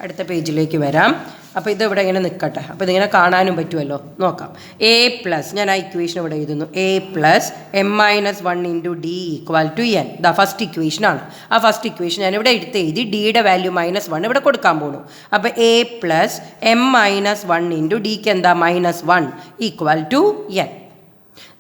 അടുത്ത പേജിലേക്ക് വരാം. അപ്പോൾ ഇതിവിടെ ഇങ്ങനെ നിൽക്കട്ടെ. അപ്പോൾ ഇതിങ്ങനെ കാണാനും പറ്റുമല്ലോ, നോക്കാം. എ പ്ലസ്, ഞാൻ ആ ഇക്വേഷൻ ഇവിടെ എഴുതുന്നു. A plus M minus 1 into D equal to N. The first ഇക്വേഷനാണ്. ആ ഫസ്റ്റ് ഇക്വേഷൻ ഞാൻ ഇവിടെ എടുത്ത് എഴുതി. ഡിയുടെ വാല്യൂ -1 ഇവിടെ കൊടുക്കാൻ പോകണു. അപ്പോൾ A plus M minus 1 into ഡിക്ക് എന്താ? -1 equal to N.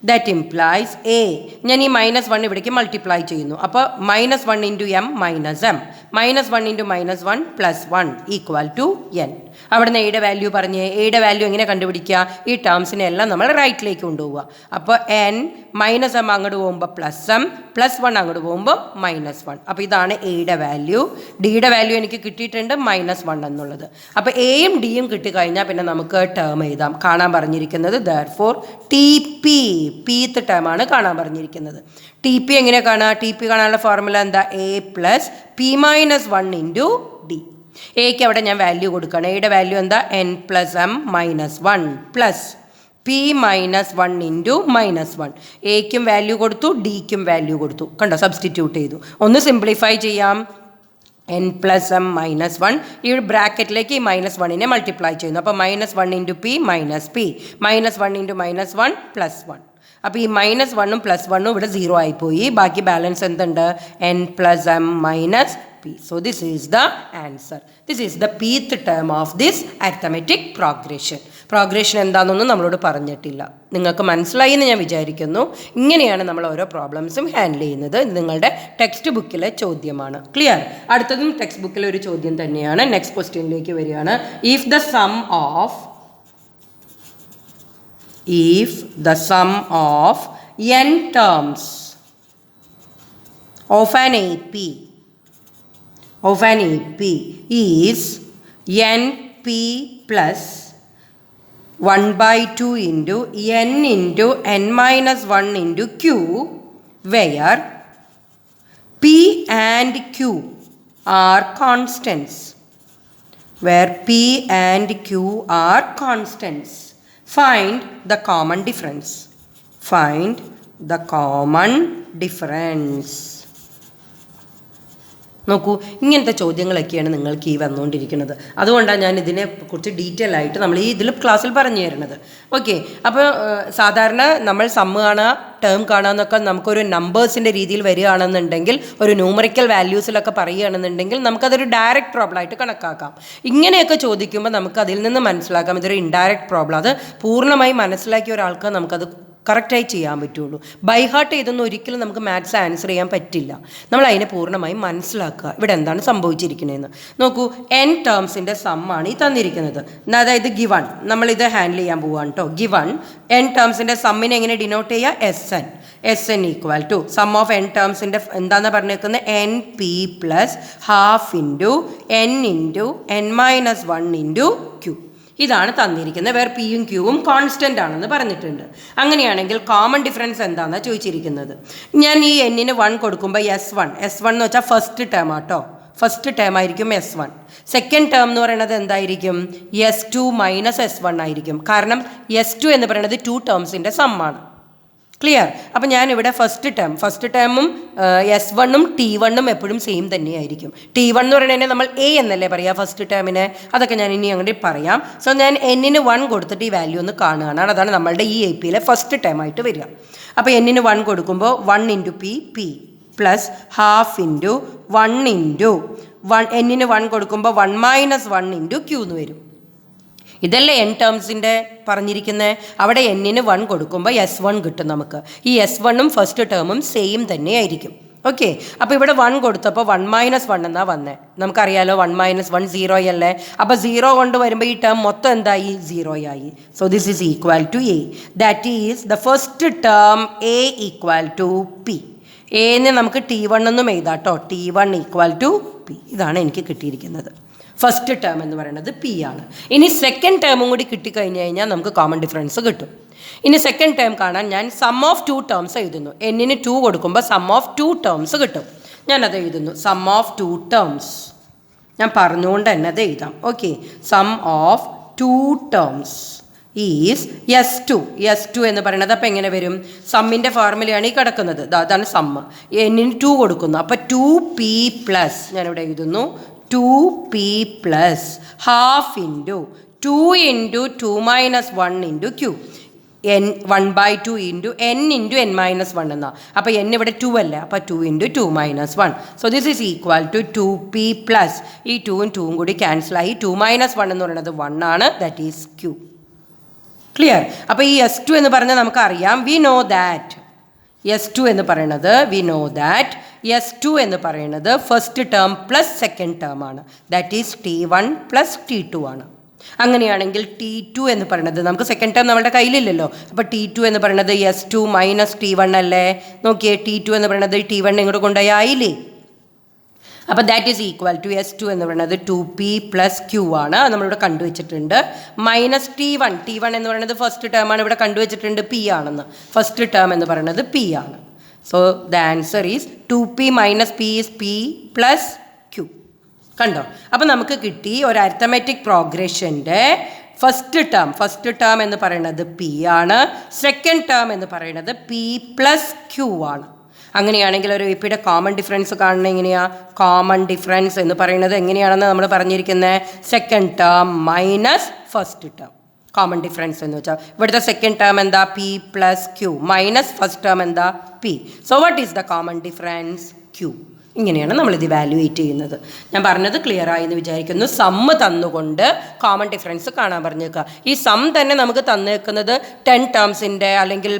That implies A. ഞാൻ ഈ -1 ഇവിടേക്ക് മൾട്ടിപ്ലൈ ചെയ്യുന്നു. അപ്പോൾ -1 into M minus M, -1 into -1 +1 equal to n. അവിടെ നിന്ന് എയുടെ വാല്യൂ പറഞ്ഞ് എയുടെ വാല്യൂ എങ്ങനെ കണ്ടുപിടിക്കുക? ഈ ടേംസിനെ എല്ലാം നമ്മൾ റൈറ്റിലേക്ക് കൊണ്ടുപോവുക. അപ്പോൾ n -m അങ്ങോട്ട് പോകുമ്പോൾ +m, +1 അങ്ങോട്ട് പോകുമ്പോൾ -1. അപ്പോൾ ഇതാണ് എയുടെ വാല്യൂ. ഡിയുടെ വാല്യൂ എനിക്ക് കിട്ടിയിട്ടുണ്ട് -1 എന്നുള്ളത്. അപ്പോൾ എയും ഡിയും കിട്ടിക്കഴിഞ്ഞാൽ പിന്നെ നമുക്ക് ടേം എഴുതാം. കാണാൻ പറഞ്ഞിരിക്കുന്നത് ദെയർഫോർ TP, പീത്ത് ടേമാണ് കാണാൻ പറഞ്ഞിരിക്കുന്നത്. TP എങ്ങനെ കാണാം? TP കാണാനുള്ള ഫോർമുല എന്താ? A + P - 1 into D. എക്ക് അവിടെ ഞാൻ വാല്യൂ കൊടുക്കണം. എയുടെ വാല്യൂ എന്താ? n + m - 1 plus P - 1 into -1. എക്കും വാല്യൂ കൊടുത്തു, ഡിക്കും വാല്യൂ കൊടുത്തു. കണ്ടോ? സബ്സ്റ്റിറ്റ്യൂട്ട് ചെയ്തു. ഒന്ന് സിംപ്ലിഫൈ ചെയ്യാം. n + m - 1 ഈ ബ്രാക്കറ്റിലേക്ക് ഈ -1നെ മൾട്ടിപ്ലൈ ചെയ്യുന്നു. അപ്പോൾ -1 ഇൻറ്റു P - P, -1 ഇൻറ്റു -1 +1. അപ്പോൾ ഈ -1ഉം +1ഉം ഇവിടെ 0 ആയിപ്പോയി. ബാക്കി ബാലൻസ് എന്തുണ്ട്? n + m - P. So this is the answer. This is the pth term of this arithmetic progression. Progression എന്താണെന്നൊന്നും നമ്മളോട് പറഞ്ഞിട്ടില്ല. നിങ്ങൾക്ക് മനസ്സിലായി എന്ന് ഞാൻ വിചാരിക്കുന്നു. ഇങ്ങനെയാണ് നമ്മൾ ഓരോ പ്രോബ്ലംസും ഹാൻഡിൽ ചെയ്യുന്നത്. നിങ്ങളുടെ ടെക്സ്റ്റ് ബുക്കിലെ ചോദ്യമാണ്. ക്ലിയർ? അടുത്തതും ടെക്സ്റ്റ് ബുക്കിലെ ഒരു ചോദ്യം തന്നെയാണ്. നെക്സ്റ്റ് ക്വസ്റ്റ്യനിലേക്ക് വരികയാണ്. If the sum of n terms of an AP is np plus 1/2 into n into n minus 1 into q, where p and q are constants. Find the common difference. നോക്കൂ, ഇങ്ങനത്തെ ചോദ്യങ്ങളൊക്കെയാണ് നിങ്ങൾക്ക് ഈ വന്നുകൊണ്ടിരിക്കുന്നത്. അതുകൊണ്ടാണ് ഞാൻ ഇതിനെക്കുറിച്ച് ഡീറ്റെയിൽ ആയിട്ട് നമ്മൾ ഇതിൽ ക്ലാസ്സിൽ പറഞ്ഞു തരുന്നത്. ഓക്കെ, അപ്പോൾ സാധാരണ നമ്മൾ സമ്മ് കാണുക, ടേം കാണുക എന്നൊക്കെ നമുക്കൊരു നമ്പേഴ്സിൻ്റെ രീതിയിൽ വരികയാണെന്നുണ്ടെങ്കിൽ, ഒരു ന്യൂമറിക്കൽ വാല്യൂസിലൊക്കെ പറയുകയാണെന്നുണ്ടെങ്കിൽ നമുക്കതൊരു ഡയറക്റ്റ് പ്രോബ്ലം ആയിട്ട് കണക്കാക്കാം. ഇങ്ങനെയൊക്കെ ചോദിക്കുമ്പോൾ നമുക്ക് അതിൽ നിന്ന് മനസ്സിലാക്കാം ഇതൊരു ഇൻഡയറക്റ്റ് പ്രോബ്ലം. അത് പൂർണ്ണമായി മനസ്സിലാക്കിയ ഒരാൾക്ക് നമുക്കത് കറക്റ്റായി ചെയ്യാൻ പറ്റുള്ളൂ. ബൈ ഹാർട്ട് ചെയ്തൊന്നും ഒരിക്കലും നമുക്ക് മാത്സ് ആൻസർ ചെയ്യാൻ പറ്റില്ല. നമ്മൾ അതിനെ പൂർണ്ണമായും മനസ്സിലാക്കുക, ഇവിടെ എന്താണ് സംഭവിച്ചിരിക്കുന്നതെന്ന്. നോക്കൂ, n ടേംസിൻ്റെ സമ്മാണ് ഈ തന്നിരിക്കുന്നത്. അതായത് ഗിവൺ, നമ്മളിത് ഹാൻഡിൽ ചെയ്യാൻ പോവാണ് കേട്ടോ. ഗിവൺ n ടേംസിൻ്റെ സമ്മിനെ എങ്ങനെ ഡിനോട്ട് ചെയ്യുക? SN equal to sum of n ടേംസിൻ്റെ എന്താണെന്ന് പറഞ്ഞേക്കുന്നത്? NP + ½ into n into n - 1 into Q. ഇതാണ് തന്നിരിക്കുന്നത്. വേറെ പിയും ക്യൂവും കോൺസ്റ്റൻ്റ് ആണെന്ന് പറഞ്ഞിട്ടുണ്ട്. അങ്ങനെയാണെങ്കിൽ കോമൺ ഡിഫറൻസ് എന്താണെന്നാണ് ചോദിച്ചിരിക്കുന്നത്. ഞാൻ ഈ എന്നിന് 1 കൊടുക്കുമ്പോൾ S1 എന്ന് വെച്ചാൽ ഫസ്റ്റ് ടേം ആട്ടോ. ഫസ്റ്റ് ടേം ആയിരിക്കും S1. സെക്കൻഡ് ടേം എന്ന് പറയുന്നത് എന്തായിരിക്കും? S2 - S1 ആയിരിക്കും. കാരണം S2 എന്ന് പറയുന്നത് 2 ടേംസിൻ്റെ സമ്മാണ്. ക്ലിയർ? അപ്പം ഞാനിവിടെ ഫസ്റ്റ് ടേമും S1ഉം T1ഉം എപ്പോഴും സെയിം തന്നെയായിരിക്കും. T1 എന്ന് പറയുന്നത് നമ്മൾ A എന്നല്ലേ പറയുക ഫസ്റ്റ് ടേമിനെ? അതൊക്കെ ഞാൻ ഇനി അങ്ങോട്ട് പറയാം. സോ ഞാൻ എന്നിന് 1 കൊടുത്തിട്ട് ഈ വാല്യൂ ഒന്ന് കാണുകയാണ്. അതാണ് നമ്മളുടെ ഈ AP ഫസ്റ്റ് ടേം ആയിട്ട് വരിക. അപ്പോൾ എന്നിന് 1 കൊടുക്കുമ്പോൾ 1 into P plus ½ into 1 into എന്നിന് 1 കൊടുക്കുമ്പോൾ 1 - 1 ഇൻറ്റു Q എന്ന് വരും. ഇതല്ലേ n ടേംസിൻ്റെ പറഞ്ഞിരിക്കുന്നത്. അവിടെ എന്നിന് 1 കൊടുക്കുമ്പോൾ S1 കിട്ടും നമുക്ക്. ഈ S1ഉം ഫസ്റ്റ് ടേമും സെയിം തന്നെയായിരിക്കും. ഓക്കെ, അപ്പോൾ ഇവിടെ 1 കൊടുത്തപ്പോൾ 1 - 1 എന്നാണ് വന്നത്. നമുക്കറിയാലോ 1 - 1 0 അല്ലേ. അപ്പോൾ 0 കൊണ്ട് വരുമ്പോൾ ഈ ടേം മൊത്തം എന്തായി? 0 ആയി. So this is equal to A. That is the first term A equal to P. എന്നെ നമുക്ക് T1 എന്നും എഴുതാം കേട്ടോ. T1 equal to P. ഇതാണ് എനിക്ക് കിട്ടിയിരിക്കുന്നത്. ഫസ്റ്റ് ടേം എന്ന് പറയുന്നത് P ആണ്. ഇനി സെക്കൻഡ് ടേമും കൂടി കിട്ടിക്കഴിഞ്ഞ് കഴിഞ്ഞാൽ നമുക്ക് കോമൺ ഡിഫറൻസ് കിട്ടും. ഇനി സെക്കൻഡ് ടേം കാണാൻ ഞാൻ സം ഓഫ് 2 ടേംസ് എഴുതുന്നു. എന്നിന് 2 കൊടുക്കുമ്പോൾ സം ഓഫ് 2 ടേംസ് കിട്ടും. ഞാനത് എഴുതുന്നു. സം ഓഫ് 2 ടേംസ് ഞാൻ പറഞ്ഞുകൊണ്ട് തന്നെ അത് എഴുതാം. Okay, sum of 2 terms is S2 എന്ന് പറയുന്നത്. അപ്പോൾ എങ്ങനെ വരും? സമ്മിൻ്റെ ഫോർമുലയാണ് ഈ കിടക്കുന്നത്. അതാണ് സമ്മ്. എന്നിന് 2 കൊടുക്കുന്നു. അപ്പോൾ 2P പ്ലസ് ഞാനിവിടെ എഴുതുന്നു 2P plus ½ into 2 into 2 minus 1 into Q. n 1/2 into n into n minus 1 എന്നാ. അപ്പോൾ n ഇവിടെ 2 അല്ല. അപ്പോൾ 2 into 2 minus 1. So this is equal to 2P plus ഈ 2ഉം 2ഉം കൂടി ക്യാൻസൽ ആയി 2 - 1 എന്ന് പറയുന്നത് 1 ആണ്. That is Q. ക്ലിയർ? അപ്പോൾ ഈ S2 എന്ന് പറഞ്ഞാൽ നമുക്കറിയാം, വി നോ ദാറ്റ് S2 എന്ന് പറയുന്നത് S2 എന്ന് പറയുന്നത് first term plus second term ആണ്. That is T1 plus T2 ആണ്. അങ്ങനെയാണെങ്കിൽ T2 എന്ന് പറയുന്നത് നമുക്ക് സെക്കൻഡ് ടേം നമ്മുടെ കയ്യിലില്ലല്ലോ. അപ്പോൾ T2 എന്ന് പറയുന്നത് S2 മൈനസ് T1 അല്ലേ? നോക്കിയേ, T2 എന്ന് പറയുന്നത് T1 ഇങ്ങോട്ട് കൊണ്ടുപോയായില്ലേ? അപ്പോൾ that is equal to S2 എന്ന് പറയുന്നത് 2p പ്ലസ് Q ആണ്. നമ്മളിവിടെ കണ്ടുവച്ചിട്ടുണ്ട്. മൈനസ് T1 എന്ന് പറയുന്നത് ഫസ്റ്റ് ടേം ആണ്. ഇവിടെ കണ്ടുവച്ചിട്ടുണ്ട് P ആണെന്ന്. ഫസ്റ്റ് ടേം എന്ന് പറയുന്നത് P ആണ്. So the answer is 2p minus P is P plus Q. കണ്ടോ? അപ്പോൾ നമുക്ക് കിട്ടി ഒരു അരിത്തമെറ്റിക് പ്രോഗ്രഷൻ്റെ ഫസ്റ്റ് ടേം എന്ന് പറയുന്നത് P ആണ്, സെക്കൻഡ് ടേം എന്ന് പറയുന്നത് P പ്ലസ് Q ആണ്. അങ്ങനെയാണെങ്കിൽ ഒരു എപിയുടെ കോമൺ ഡിഫറൻസ് കാണുന്നത് എങ്ങനെയാണ്? കോമൺ ഡിഫറൻസ് എന്ന് പറയുന്നത് എങ്ങനെയാണെന്ന് നമ്മൾ പറഞ്ഞിരിക്കുന്നത് second term minus first term. Common difference എന്ന് വെച്ചാൽ ഇവിടുത്തെ സെക്കൻഡ് ടേം എന്താ? P plus Q minus first term എന്താ? P. So what is the common difference? Q. ഇങ്ങനെയാണ് നമ്മളിത് ഇവാലുവേറ്റ് ചെയ്യുന്നത്. ഞാൻ പറഞ്ഞത് ക്ലിയർ ആയി എന്ന് വിചാരിക്കുന്നു. സമ്മ് തന്നുകൊണ്ട് കോമൺ ഡിഫറൻസ് കാണാൻ പറഞ്ഞേക്കുക. ഈ സം തന്നെ നമുക്ക് തന്നേക്കുന്നത് 10 ടേംസിൻ്റെ അല്ലെങ്കിൽ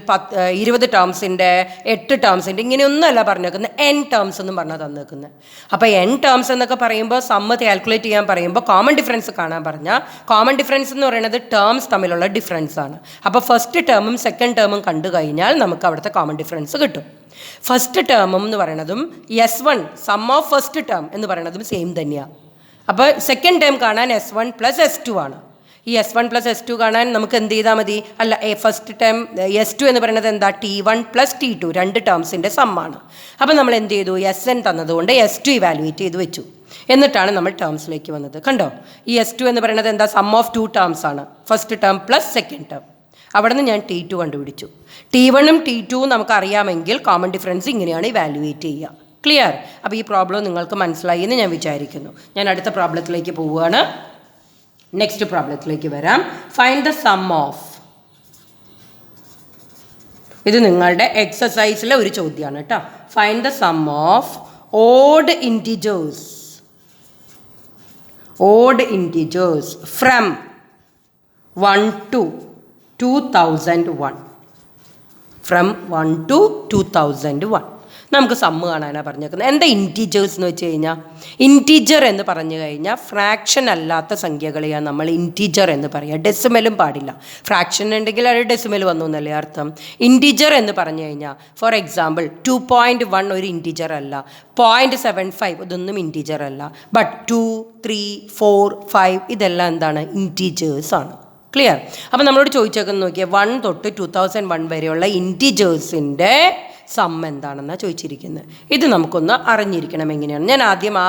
20 ടേംസിൻ്റെ 8 ടേംസിൻ്റെ ഇങ്ങനെയൊന്നുമല്ല പറഞ്ഞേക്കുന്നത്, n ടേംസ് എന്നും പറഞ്ഞാൽ തന്നേക്കുന്നത്. അപ്പോൾ n ടേംസ് എന്നൊക്കെ പറയുമ്പോൾ സമ്മ് കാൽക്കുലേറ്റ് ചെയ്യാൻ പറയുമ്പോൾ കോമൺ ഡിഫറൻസ് കാണാൻ പറഞ്ഞാൽ കോമൺ ഡിഫറൻസ് എന്ന് പറയുന്നത് ടേംസ് തമ്മിലുള്ള ഡിഫറൻസ് ആണ്. അപ്പോൾ ഫസ്റ്റ് ടേമും സെക്കൻഡ് ടേമും കണ്ടു കഴിഞ്ഞാൽ നമുക്ക് അവിടുത്തെ കോമൺ ഡിഫറൻസ് കിട്ടും. ഫസ്റ്റ് ടേമും എന്ന് പറയുന്നതും S1 some of first term എന്ന് പറയുന്നതും സെയിം തന്നെയാണ്. അപ്പോൾ സെക്കൻഡ് ടേം കാണാൻ S1 പ്ലസ് S2 ആണ്. ഈ S1 പ്ലസ് S2 കാണാൻ നമുക്ക് എന്ത് ചെയ്താൽ മതി? ഫസ്റ്റ് ടേം S2 എന്ന് പറയുന്നത് എന്താ? T1 പ്ലസ് T2 രണ്ട് ടേംസിൻ്റെ സമ്മാണ്. അപ്പോൾ നമ്മൾ എന്ത് ചെയ്തു? Sn തന്നതുകൊണ്ട് S2 ഇവാലുവേറ്റ് ചെയ്ത് വെച്ചു. എന്നിട്ടാണ് നമ്മൾ ടേംസിലേക്ക് വന്നത്. കണ്ടോ? ഈ S2 എന്ന് പറയുന്നത് എന്താ? സം ഓഫ് 2 ടേംസ് ആണ്. First term plus second term. അവിടെ നിന്ന് ഞാൻ T2 കണ്ടുപിടിച്ചു. T1ഉം T2ഉം നമുക്കറിയാമെങ്കിൽ കോമൺ ഡിഫറൻസ് ഇങ്ങനെയാണ് ഇവാലുവേറ്റ് ചെയ്യുക. ക്ലിയർ? അപ്പോൾ ഈ പ്രോബ്ലം നിങ്ങൾക്ക് മനസ്സിലായി എന്ന് ഞാൻ വിചാരിക്കുന്നു. ഞാൻ അടുത്ത പ്രോബ്ലത്തിലേക്ക് പോവുകയാണ്. നെക്സ്റ്റ് പ്രോബ്ലത്തിലേക്ക് വരാം. Find the sum of. ഇത് നിങ്ങളുടെ എക്സസൈസിലെ ഒരു ചോദ്യമാണ് കേട്ടോ. Find the sum of odd integers from 1 to 2001. From 1 to 2001 നമുക്ക് സമ്മ് കാണാനാണ് പറഞ്ഞേക്കുന്നത്. എന്താ ഇൻറ്റീജേഴ്സ് എന്ന് വെച്ച് കഴിഞ്ഞാൽ? ഇൻറ്റീജർ എന്ന് പറഞ്ഞു കഴിഞ്ഞാൽ ഫ്രാക്ഷൻ അല്ലാത്ത സംഖ്യകളെയാണ് നമ്മൾ ഇൻറ്റീജർ എന്ന് പറയുക. ഡെസിമലും പാടില്ല. ഫ്രാക്ഷൻ ഉണ്ടെങ്കിൽ അത് ഡെസിമൽ വന്നു എന്നല്ലേ അർത്ഥം. ഇൻറ്റീജർ എന്ന് പറഞ്ഞു കഴിഞ്ഞാൽ ഫോർ എക്സാമ്പിൾ 2.1 ഒരു ഇൻറ്റീജർ അല്ല, 0.75 ഇതൊന്നും ഇൻറ്റീജർ അല്ല. ബട്ട് 2, 3, 4, 5 ഇതെല്ലാം എന്താണ്? ഇൻറ്റീജേഴ്സ് ആണ്. ക്ലിയർ? അപ്പോൾ നമ്മളോട് ചോദിച്ചേക്കുന്നത് നോക്കിയാൽ 1 തൊട്ട് 2001 വരെയുള്ള ഇൻറ്റീജേഴ്സിൻ്റെ സം എന്താണെന്നാണ് ചോദിച്ചിരിക്കുന്നത്. ഇത് നമുക്കൊന്ന് അറിഞ്ഞിരിക്കണം എങ്ങനെയാണ്. ഞാൻ ആദ്യം ആ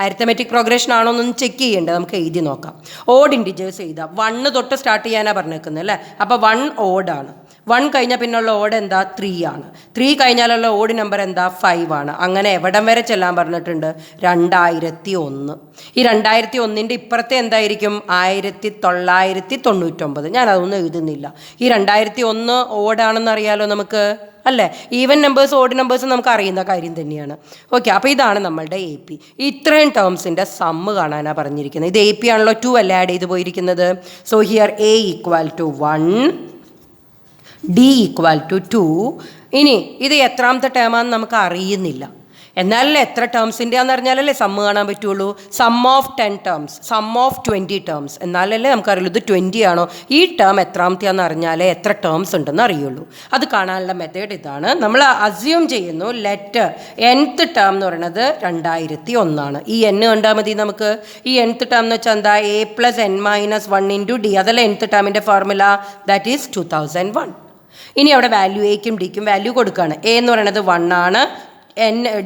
അരിത്തമെറ്റിക് പ്രോഗ്രഷൻ ആണോ എന്നൊന്ന് ചെക്ക് ചെയ്യേണ്ടത്. നമുക്ക് എഴുതി നോക്കാം. ഓഡ് ഇൻറ്റീജേഴ്സ് എഴുതാം. 1 തൊട്ട് സ്റ്റാർട്ട് ചെയ്യാനാണ് പറഞ്ഞേക്കുന്നത് അല്ലേ? അപ്പോൾ 1 ഓഡാണ്. 1 കഴിഞ്ഞാൽ പിന്നുള്ള ഓഡ് എന്താ? 3 ആണ്. 3 കഴിഞ്ഞാലുള്ള ഓഡ് നമ്പർ എന്താ? 5 ആണ്. അങ്ങനെ എവിടം വരെ ചെല്ലാൻ പറഞ്ഞിട്ടുണ്ട്? 2001. ഈ 2001ൻ്റെ ഇപ്പുറത്തെ എന്തായിരിക്കും? 1999. ഞാൻ അതൊന്നും എഴുതുന്നില്ല. ഈ 2001 ഓഡാണെന്ന് അറിയാലോ നമുക്ക് അല്ലേ? ഈവൻ നമ്പേഴ്സ് ഓഡ് നമ്പേഴ്സ് നമുക്ക് അറിയുന്ന കാര്യം തന്നെയാണ്. ഓക്കെ, അപ്പോൾ ഇതാണ് നമ്മളുടെ AP. ഇത്രയും ടേംസിൻ്റെ സമ്മ് കാണാനാണ് പറഞ്ഞിരിക്കുന്നത്. ഇത് AP ആണല്ലോ, 2 അല്ലേ ആഡ് ചെയ്ത് പോയിരിക്കുന്നത്. So here A equal to 1, D equal to 2. ഇനി ഇത് എത്രാമത്തെ ടേമാണെന്ന് നമുക്ക് അറിയുന്നില്ല. എന്നാലല്ലേ എത്ര ടേംസിൻ്റെ ആണെന്ന് അറിഞ്ഞാലല്ലേ സമ്മ് കാണാൻ പറ്റുള്ളൂ. Sum of 10 terms, sum of 20 terms എന്നാലല്ലേ നമുക്കറിയുള്ളൂ ഇത് 20 ആണോ, ഈ ടേം എത്രാമത്തെയാണെന്ന് അറിഞ്ഞാലേ എത്ര ടേംസ് ഉണ്ടെന്ന് അറിയുള്ളൂ. അത് കാണാനുള്ള മെത്തേഡ് ഇതാണ്. നമ്മൾ അസ്യൂം ചെയ്യുന്നു ലെറ്റ് nth ടേം എന്ന് പറയുന്നത് 2001 ആണ്. ഈ n കണ്ടാൽ മതി നമുക്ക്. ഈ nth ടേം എന്ന് വെച്ചാൽ എന്താ? A + n - 1 × D. അതല്ലേ nth ടേമിൻ്റെ ഫോർമുല? That is 2001. ഇനി അവിടെ വാല്യൂ എക്കും ഡിക്കും വാല്യൂ കൊടുക്കുകയാണ്. A എന്ന് പറയുന്നത് 1 ആണ്,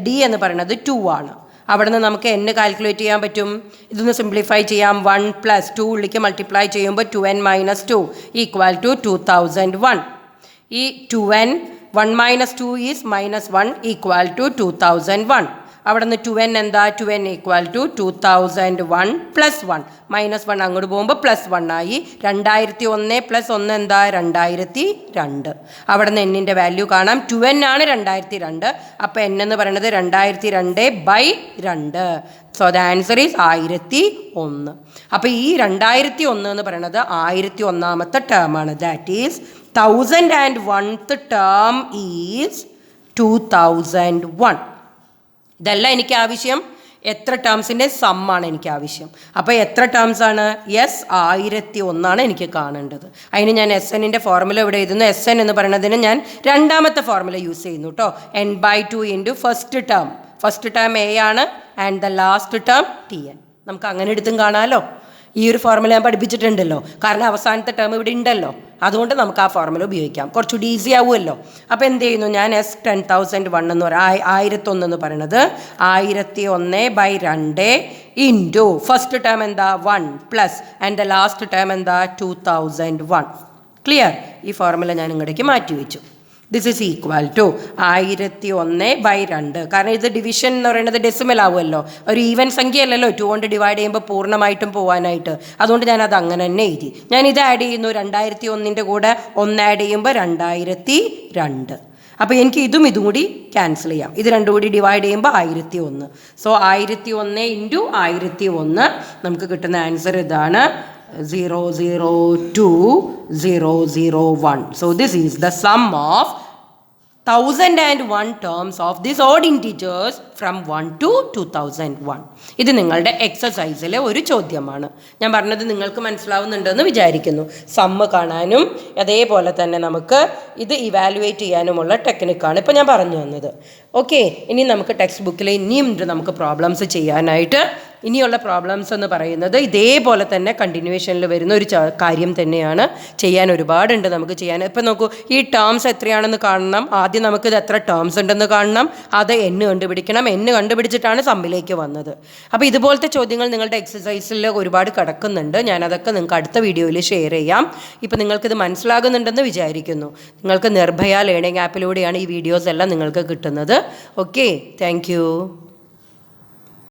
D എന്ന് പറയുന്നത് 2 ആണ്. അവിടെ നിന്ന് നമുക്ക് n കാൽക്കുലേറ്റ് ചെയ്യാൻ പറ്റും. ഇതൊന്ന് സിംപ്ലിഫൈ ചെയ്യാം. 1 + 2 ഉള്ളിലേക്ക് മൾട്ടിപ്ലൈ ചെയ്യുമ്പോൾ 2n - 2 ഈക്വൽ ടു 2001. ഈ 2n 1 - 2 ഈസ് -1 ഈക്വൽ ടു 2001. അവിടെ നിന്ന് 2n എന്താ 2n ഈക്വൽ ടു 2001 പ്ലസ് 1 -1 അങ്ങോട്ട് പോകുമ്പോൾ +1 ആയി. 2001 + 1 എന്താ 2002. അവിടെ നിന്ന് എന്നിൻ്റെ വാല്യൂ കാണാം 2n ആണ് 2002. അപ്പോൾ n എന്ന് പറയുന്നത് 2002/2. So the answer is 1001. അപ്പോൾ ഈ 2001 എന്ന് പറയുന്നത് 1001ാമത്തെ ടേമാണ്. That is 1001th term is 2001. ഇതല്ല എനിക്ക് ആവശ്യം, എത്ര ടേംസിൻ്റെ സമ്മാണ് എനിക്ക് ആവശ്യം. അപ്പോൾ എത്ര ടേംസ് ആണ്? യെസ്, 1001 എനിക്ക് കാണേണ്ടത്. അതിന് ഞാൻ SNൻ്റെ ഫോർമുല ഇവിടെ എഴുതുന്നു. SN എന്ന് പറയുന്നതിന് ഞാൻ രണ്ടാമത്തെ ഫോർമുല യൂസ് ചെയ്യുന്നു കേട്ടോ. n/2 into first term. First term A ആണ് and the last term TN. നമുക്ക് അങ്ങനെ എടുത്തും കാണാമല്ലോ. ഈ ഒരു ഫോർമുല ഞാൻ പഠിപ്പിച്ചിട്ടുണ്ടല്ലോ, കാരണം അവസാനത്തെ ടേം ഇവിടെ ഉണ്ടല്ലോ. അതുകൊണ്ട് നമുക്ക് ആ ഫോർമുല ഉപയോഗിക്കാം, കുറച്ചുകൂടി ഈസി ആവുമല്ലോ. അപ്പോൾ എന്ത് ചെയ്യുന്നു, ഞാൻ S10001 എന്ന് പറയാം, 1001 എന്ന് പറയുന്നത് 1001/2 ഇൻറ്റു ഫസ്റ്റ് ടേം എന്താ 1 plus and the last term എന്താ 2001. ക്ലിയർ? ഈ ഫോർമുല ഞാൻ ഇങ്ങോട്ടേക്ക് മാറ്റി വെച്ചു. This is equal to 1001/2. കാരണം ഇത് ഡിവിഷൻ എന്ന് പറയുന്നത് ഡെസിമൽ ആവുമല്ലോ, ഒരു ഈവൻ സംഖ്യ അല്ലല്ലോ 2 കൊണ്ട് ഡിവൈഡ് ചെയ്യുമ്പോൾ പൂർണ്ണമായിട്ടും പോകാനായിട്ട്. അതുകൊണ്ട് ഞാനത് അങ്ങനെ തന്നെ എഴുതി. ഞാനിത് ആഡ് ചെയ്യുന്നു, 2001 കൂടെ 1 ആഡ് ചെയ്യുമ്പോൾ 2002. അപ്പോൾ എനിക്ക് ഇതും കൂടി ക്യാൻസൽ ചെയ്യാം. ഇത് രണ്ടും കൂടി ഡിവൈഡ് ചെയ്യുമ്പോൾ 1001. സോ 1001 ഇൻറ്റു 1001 നമുക്ക് കിട്ടുന്ന ആൻസർ ഇതാണ് 002001. So this is the sum of 1001 terms of these odd integers from 1 to 2001. ഇത് നിങ്ങളുടെ എക്സസൈസിലെ ഒരു ചോദ്യമാണ്. ഞാൻ പറഞ്ഞത് നിങ്ങൾക്ക് മനസ്സിലാവുന്നുണ്ടെന്ന് വിചാരിക്കുന്നു. സമ്മ് കാണാനും അതേപോലെ തന്നെ നമുക്ക് ഇത് ഇവാലുവേറ്റ് ചെയ്യാനുമുള്ള ടെക്നിക്കാണ് ഇപ്പോൾ ഞാൻ പറഞ്ഞു തന്നത്. ഓക്കെ, ഇനി നമുക്ക് ടെക്സ്റ്റ് ബുക്കിൽ ഇനിയും നമുക്ക് പ്രോബ്ലംസ് ചെയ്യാനായിട്ട്. ഇനിയുള്ള പ്രോബ്ലംസ് എന്ന് പറയുന്നത് ഇതേപോലെ തന്നെ കണ്ടിന്യൂവേഷനിൽ വരുന്ന ഒരു കാര്യം തന്നെയാണ്. ചെയ്യാൻ ഒരുപാടുണ്ട് നമുക്ക് ചെയ്യാൻ. ഇപ്പം നോക്കൂ, ഈ ടേംസ് എത്രയാണെന്ന് കാണണം. ആദ്യം നമുക്കിത് എത്ര ടേംസ് ഉണ്ടെന്ന് കാണണം, അത് n കണ്ടുപിടിക്കണം. n കണ്ടുപിടിച്ചിട്ടാണ് സമ്മിലേക്ക് വന്നത്. അപ്പോൾ ഇതുപോലത്തെ ചോദ്യങ്ങൾ നിങ്ങളുടെ എക്സസൈസിൽ ഒരുപാട് കിടക്കുന്നുണ്ട്. ഞാനതൊക്കെ നിങ്ങൾക്ക് അടുത്ത വീഡിയോയിൽ ഷെയർ ചെയ്യാം. ഇപ്പം നിങ്ങൾക്കിത് മനസ്സിലാകുന്നുണ്ടെന്ന് വിചാരിക്കുന്നു. നിങ്ങൾക്ക് നിർഭയ ലേണിംഗ് ആപ്പിലൂടെയാണ് ഈ വീഡിയോസ് എല്ലാം നിങ്ങൾക്ക് കിട്ടുന്നത്. Okay, thank you.